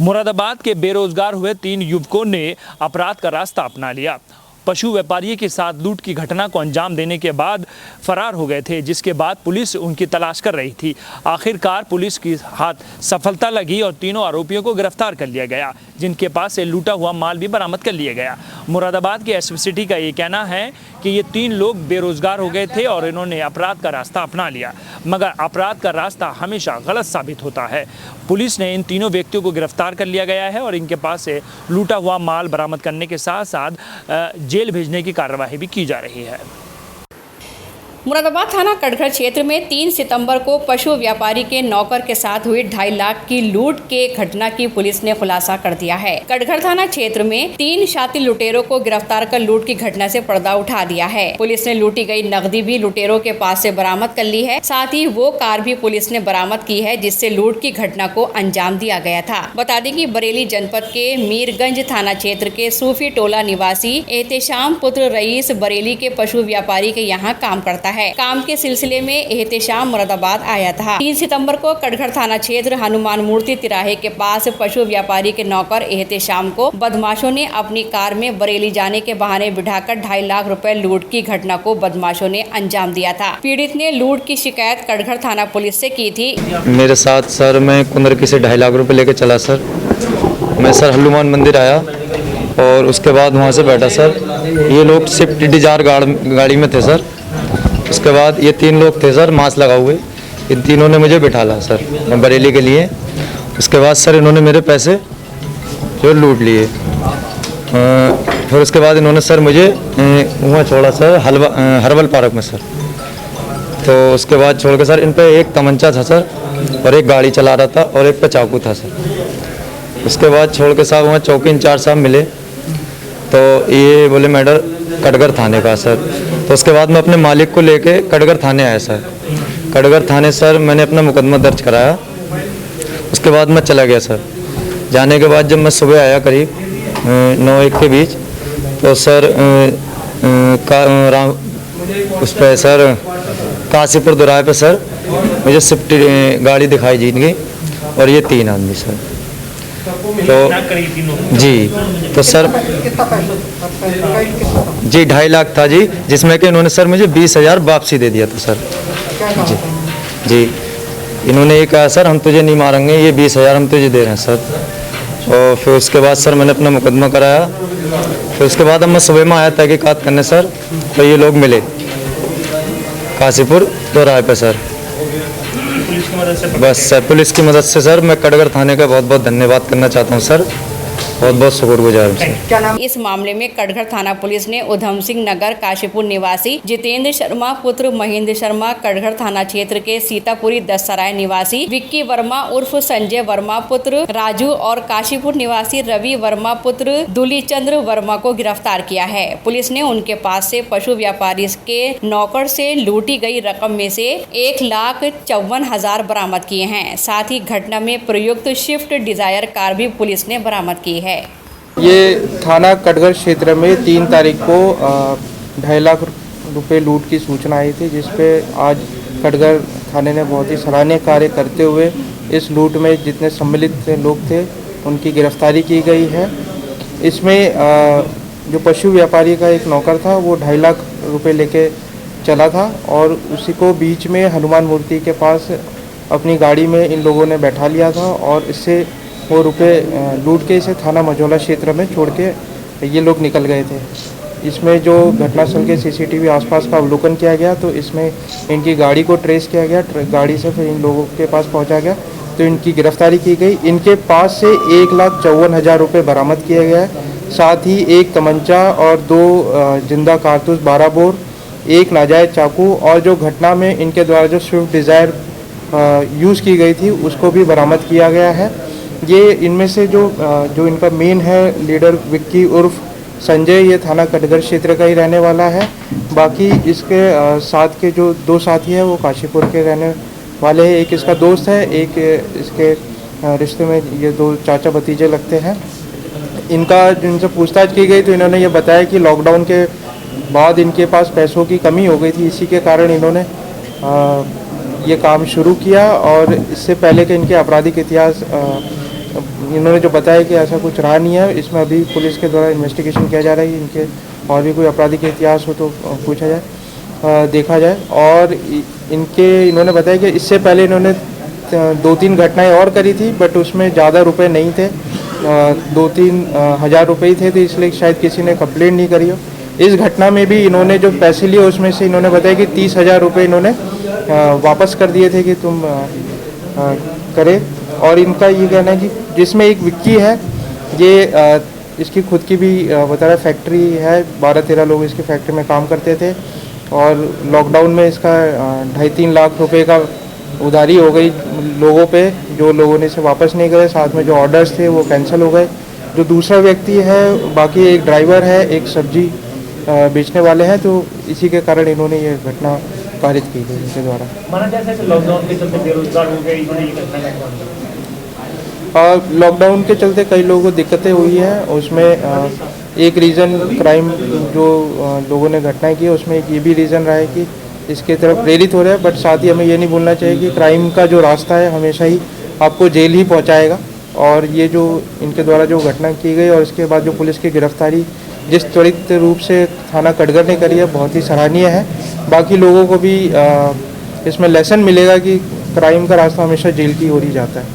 मुरादाबाद के बेरोजगार हुए 3 युवकों ने अपराध का रास्ता अपना लिया। पशु व्यापारी के साथ लूट की घटना को अंजाम देने के बाद फरार हो गए थे, जिसके बाद पुलिस उनकी तलाश कर रही थी। आखिरकार पुलिस की हाथ सफलता लगी और तीनों आरोपियों को गिरफ्तार कर लिया गया, जिनके पास से लूटा हुआ माल भी बरामद कर लिया गया। मुरादाबाद के एसपी सिटी का ये कहना है कि ये 3 लोग बेरोजगार हो गए थे और इन्होंने अपराध का रास्ता अपना लिया, मगर अपराध का रास्ता हमेशा गलत साबित होता है। पुलिस ने इन तीनों व्यक्तियों को गिरफ्तार कर लिया गया है और इनके पास से लूटा हुआ माल बरामद करने के साथ साथ जेल भेजने की कार्रवाई भी की जा रही है। मुरादाबाद थाना कटघर क्षेत्र में 3 सितंबर को पशु व्यापारी के नौकर के साथ हुई 2.5 लाख की लूट के घटना की पुलिस ने खुलासा कर दिया है। कटघर थाना क्षेत्र में 3 शातिर लुटेरों को गिरफ्तार कर लूट की घटना से पर्दा उठा दिया है। पुलिस ने लूटी गई नकदी भी लुटेरों के पास से बरामद कर ली है। साथ ही वो कार भी पुलिस ने बरामद की है, जिससे लूट की घटना को अंजाम दिया गया था। बता दें कि बरेली जनपद के मीरगंज थाना क्षेत्र के सूफी टोला निवासी एहतेशाम पुत्र रईस बरेली के पशु व्यापारी के यहाँ काम करता है। काम के सिलसिले में एहतेशाम मुरादाबाद आया था। 3 सितंबर को कटघर थाना क्षेत्र हनुमान मूर्ति तिराहे के पास पशु व्यापारी के नौकर एहतेशाम को बदमाशों ने अपनी कार में बरेली जाने के बहाने बिठाकर 2.5 लाख रुपए लूट की घटना को बदमाशों ने अंजाम दिया था। पीड़ित ने लूट की शिकायत कटघर थाना पुलिस से की थी। मेरे साथ सर मैं कुंदरकी से 2.5 लाख रुपए लेके चला सर। मैं सर हनुमान मंदिर आया और उसके बाद वहाँ से बैठा सर। ये लोग स्विफ्ट डिजायर गाड़ी में थे सर। उसके बाद ये 3 लोग थे सर मास्क लगा हुए। इन तीनों ने मुझे बिठाला सर बरेली के लिए। उसके बाद सर इन्होंने मेरे पैसे जो लूट लिए। फिर उसके बाद इन्होंने सर मुझे वहाँ छोड़ा सर हर्बल पार्क में सर। तो उसके बाद छोड़ के सर इन पे एक तमंचा था सर और एक गाड़ी चला रहा था और एक पे चाकू था सर। उसके बाद छोड़ के साहब वहाँ चौकी इंचार्ज साहब मिले तो ये बोले मैडर कटघर थाने का सर। तो उसके बाद मैं अपने मालिक को लेके कटघर थाने आया सर। कटघर थाने सर मैंने अपना मुकदमा दर्ज कराया। उसके बाद मैं चला गया सर। जाने के बाद जब मैं सुबह आया करीब 9-1 के बीच तो सर उस पर सर काशीपुर दोराहे पे सर मुझे स्विफ्ट गाड़ी दिखाई दी गई और ये 3 आदमी सर। तो जी तो सर जी 2.5 लाख था जी, जिसमें कि इन्होंने सर मुझे 20,000 वापसी दे दिया था सर। जी जी इन्होंने ये कहा सर हम तुझे नहीं मारेंगे, ये 20,000 हम तुझे दे रहे हैं सर। और फिर उसके बाद सर मैंने अपना मुकदमा कराया। फिर उसके बाद अब मैं सुबह में आया तहकीकात करने सर, तो ये लोग मिले काशीपुर दोराहे पे सर। बस सर पुलिस की मदद से सर मैं कटघर थाने का बहुत बहुत धन्यवाद करना चाहता हूँ सर। बहुत बहुत शुक्रगुजार हूँ। इस मामले में कटघर थाना पुलिस ने उधम सिंह नगर काशीपुर निवासी जितेंद्र शर्मा पुत्र महेंद्र शर्मा, कटघर थाना क्षेत्र के सीतापुरी दससराय निवासी विक्की वर्मा उर्फ संजय वर्मा पुत्र राजू और काशीपुर निवासी रवि वर्मा पुत्र दुलीचंद्र वर्मा को गिरफ्तार किया है। पुलिस ने उनके पास से पशु व्यापारी के नौकर से लूटी गई रकम में से 1,54,000 बरामद किए हैं। साथ ही घटना में प्रयुक्त स्विफ्ट डिजायर कार भी पुलिस ने बरामद की है। ये थाना कटघर क्षेत्र में 3 तारीख को 2.5 लाख रुपए लूट की सूचना आई थी, जिस पे आज कटघर थाने ने बहुत ही सराहनीय कार्य करते हुए इस लूट में जितने सम्मिलित लोग थे उनकी गिरफ्तारी की गई है। इसमें जो पशु व्यापारी का एक नौकर था वो 2.5 लाख रुपए लेके चला था और उसी को बीच में हनुमान मूर्ति के पास अपनी गाड़ी में इन लोगों ने बैठा लिया था और इससे वो रुपए लूट के इसे थाना मझौला क्षेत्र में छोड़ के ये लोग निकल गए थे। इसमें जो घटनास्थल के सीसीटीवी आसपास का अवलोकन किया गया तो इसमें इनकी गाड़ी को ट्रेस किया गया। गाड़ी से फिर इन लोगों के पास पहुंचा गया तो इनकी गिरफ्तारी की गई। इनके पास से 1,54,000 रुपये बरामद किया गया है। साथ ही एक तमंचा और 2 जिंदा कारतूस 12 बोर, एक नाजायज चाकू और जो घटना में इनके द्वारा जो स्विफ्ट डिज़ायर यूज़ की गई थी उसको भी बरामद किया गया है। ये इनमें से जो इनका मेन है लीडर विक्की उर्फ संजय, ये थाना कटघर क्षेत्र का ही रहने वाला है। बाकी इसके साथ के जो 2 साथी हैं वो काशीपुर के रहने वाले हैं। एक इसका दोस्त है, एक इसके रिश्ते में ये 2 चाचा भतीजे लगते हैं। जिनसे पूछताछ की गई तो इन्होंने ये बताया कि लॉकडाउन के बाद इनके पास पैसों की कमी हो गई थी, इसी के कारण इन्होंने ये काम शुरू किया और इससे पहले के इनके आपराधिक इतिहास इन्होंने जो बताया कि ऐसा कुछ रहा नहीं है। इसमें अभी पुलिस के द्वारा इन्वेस्टिगेशन किया जा रहा है कि इनके और भी कोई आपराधिक इतिहास हो तो पूछा जाए, देखा जाए। और इन्होंने बताया कि इससे पहले इन्होंने 2-3 घटनाएं और करी थी, बट उसमें ज़्यादा रुपए नहीं थे, 2-3 हज़ार रुपये थे, तो इसलिए शायद किसी ने कंप्लेंट नहीं करी हो। इस घटना में भी इन्होंने जो पैसे लिए उसमें से इन्होंने बताया कि 30,000 रुपये इन्होंने वापस कर दिए थे कि तुम करें। और इनका ये कहना है कि जिसमें एक विक्की है, ये इसकी खुद की भी बता रहा फैक्ट्री है, 12-13 लोग इसकी फैक्ट्री में काम करते थे, और लॉकडाउन में इसका 2.5-3 लाख रुपए का उधारी हो गई लोगों पे, जो लोगों ने इसे वापस नहीं करे। साथ में जो ऑर्डर्स थे वो कैंसिल हो गए। जो दूसरा व्यक्ति है, बाकी एक ड्राइवर है, एक सब्जी बेचने वाले हैं, तो इसी के कारण इन्होंने ये घटना पारित की गई इनके द्वारा। माना जा सकता है लॉकडाउन के चलते बेरोजगार हो गए, इन्होंने ये घटना करवा। लॉकडाउन के चलते कई लोगों को दिक्कतें हुई हैं। उसमें एक रीज़न क्राइम जो लोगों ने घटनाएं की, उसमें एक ये भी रीज़न रहा है कि इसके तरफ प्रेरित हो रहे हैं। बट साथ ही हमें ये नहीं भूलना चाहिए कि क्राइम का जो रास्ता है हमेशा ही आपको जेल ही पहुंचाएगा। और ये जो इनके द्वारा जो घटना की गई और इसके बाद जो पुलिस की गिरफ्तारी जिस त्वरित रूप से थाना कटघर ने करी है, बहुत ही सराहनीय है। बाकी लोगों को भी इसमें लेसन मिलेगा कि क्राइम का रास्ता हमेशा जेल की ओर ही जाता है।